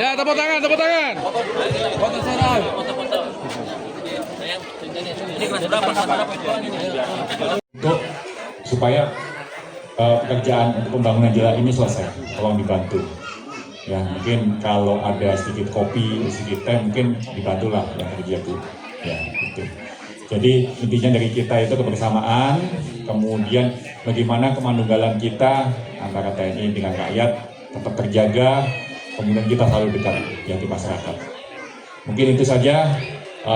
Ya, tepuk tangan, tepuk tangan. Foto serang. Untuk supaya pekerjaan untuk pembangunan jalan ini selesai, tolong dibantu. Ya, mungkin kalau ada sedikit kopi, sedikit teh, mungkin dibantulah yang terjadi. Ya, itu. Jadi intinya dari kita itu kebersamaan, kemudian bagaimana kemanunggalan kita antara TNI dengan rakyat tetap terjaga, kemudian kita selalu dekat ya di masyarakat. Mungkin itu saja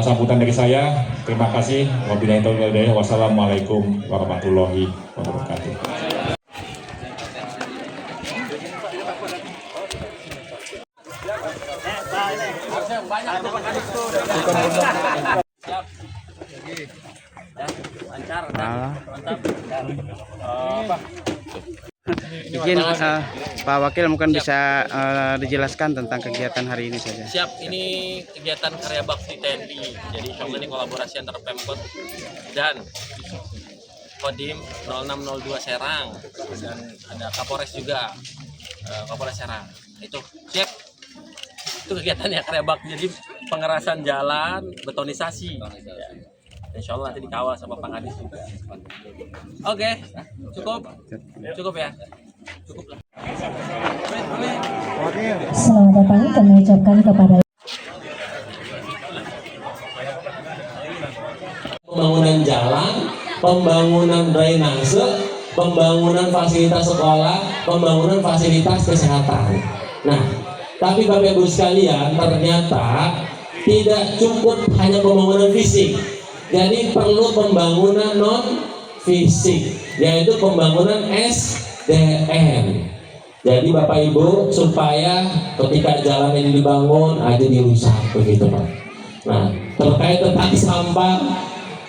sambutan dari saya. Terima kasih. Wabillahi taufiq wal hidayah. Wassalamualaikum warahmatullahi wabarakatuh. Izin Pak Wakil mungkin bisa dijelaskan tentang kegiatan hari ini saja. Siap, ini kegiatan karya bakti TNI. Jadi insya ini kolaborasi antara Pemkot dan Kodim 0602 Serang dan ada Kapolres juga, Kapolres Serang. Itu siap. Itu kegiatannya karya bakti. Jadi pengerasan jalan, betonisasi. Ya. Insya Allah nanti dikawal sama Pak Kadis juga. Oke, cukup ya. Cukup lah. Selamat datang kami ucapkan kepada pembangunan jalan, pembangunan drainase, pembangunan fasilitas sekolah, pembangunan fasilitas kesehatan. Nah, tapi Bapak Ibu sekalian, ternyata tidak cukup hanya pembangunan fisik. Jadi perlu pembangunan non fisik, yaitu pembangunan SDM. Jadi Bapak Ibu, supaya ketika jalan ini dibangun aja dirusak begitu Pak. Nah, terkait tentang sampah,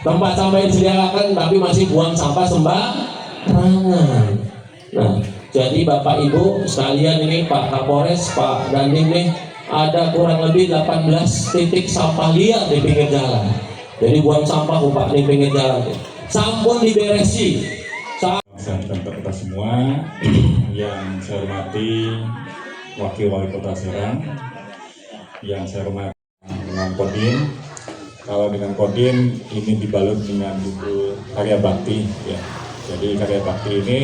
tempat sampah yang disediakan tapi masih buang sampah sembarangan. Nah, jadi Bapak Ibu sekalian, ini Pak Kapolres, Pak Dandim nih, ada kurang lebih 18 titik sampah liar di pinggir jalan. Jadi buang sampah Pak di pinggir jalan. Sampun diberesi. Kita semua yang saya hormati Wakil Wali Kota Serang, yang saya hormati dengan Kodim. Kalau dengan Kodim ini dibalut dengan buku karya bakti ya. Jadi karya bakti ini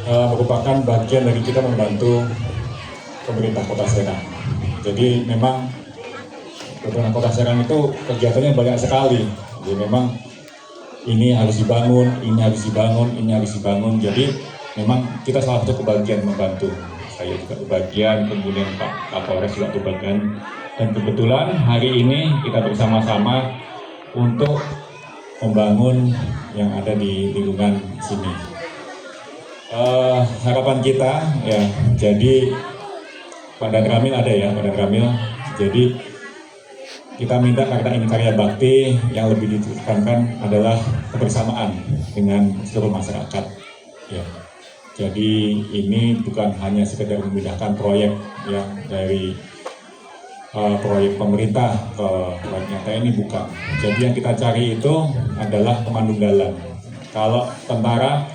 merupakan bagian dari kita membantu pemerintah Kota Serang. Jadi memang pemerintah Kota Serang itu kegiatannya banyak sekali. Jadi memang ini harus dibangun, ini harus dibangun, ini harus dibangun. Jadi memang kita salah satu kebagian membantu. Saya juga kebagian, kemudian Pak Kapolres juga kebagian. Dan kebetulan hari ini kita bersama-sama untuk membangun yang ada di lingkungan sini. Harapan kita ya, jadi Pak Dan Ramil ada ya, Pak Dan Ramil. Jadi kita minta karena ini karya bakti, yang lebih ditekankan adalah kebersamaan dengan seluruh masyarakat. Ya. Jadi ini bukan hanya sekedar memindahkan proyek yang dari proyek pemerintah ke proyeknya TNI, bukan. Jadi yang kita cari itu adalah kemanunggalan. Kalau tentara,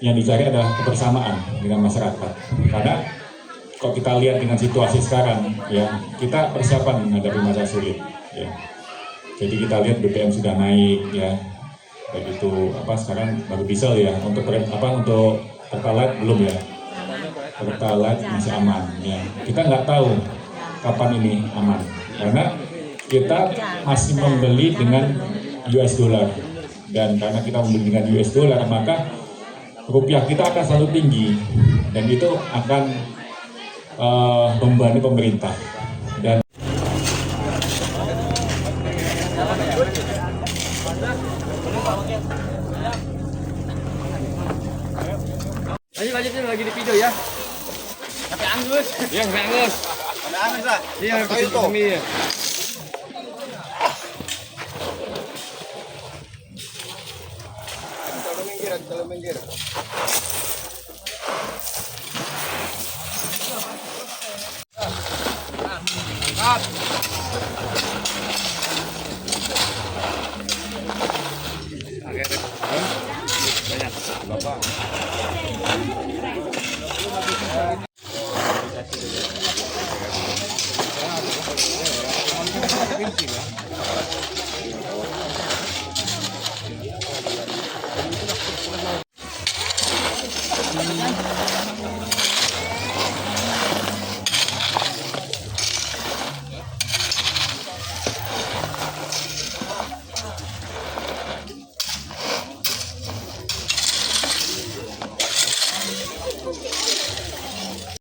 yang dicari adalah kebersamaan dengan masyarakat. Karena kalau kita lihat dengan situasi sekarang, ya kita persiapan menghadapi masa sulit. Ya. Jadi kita lihat BBM sudah naik, ya. Baik itu sekarang baru diesel ya. Untuk untuk Pertalite belum ya. Pertalite masih aman. Ya. Kita nggak tahu kapan ini aman, karena kita masih membeli dengan US dollar, dan karena kita membeli dengan US dollar maka rupiah kita akan selalu tinggi, dan itu akan membebani pemerintah. Dan lanjut lagi di video ya. Sampai Angus. Iya, sampai Angus. Sampai Angus lah. Iya, sampai itu. Kalau minggir. Banyak. Bapak.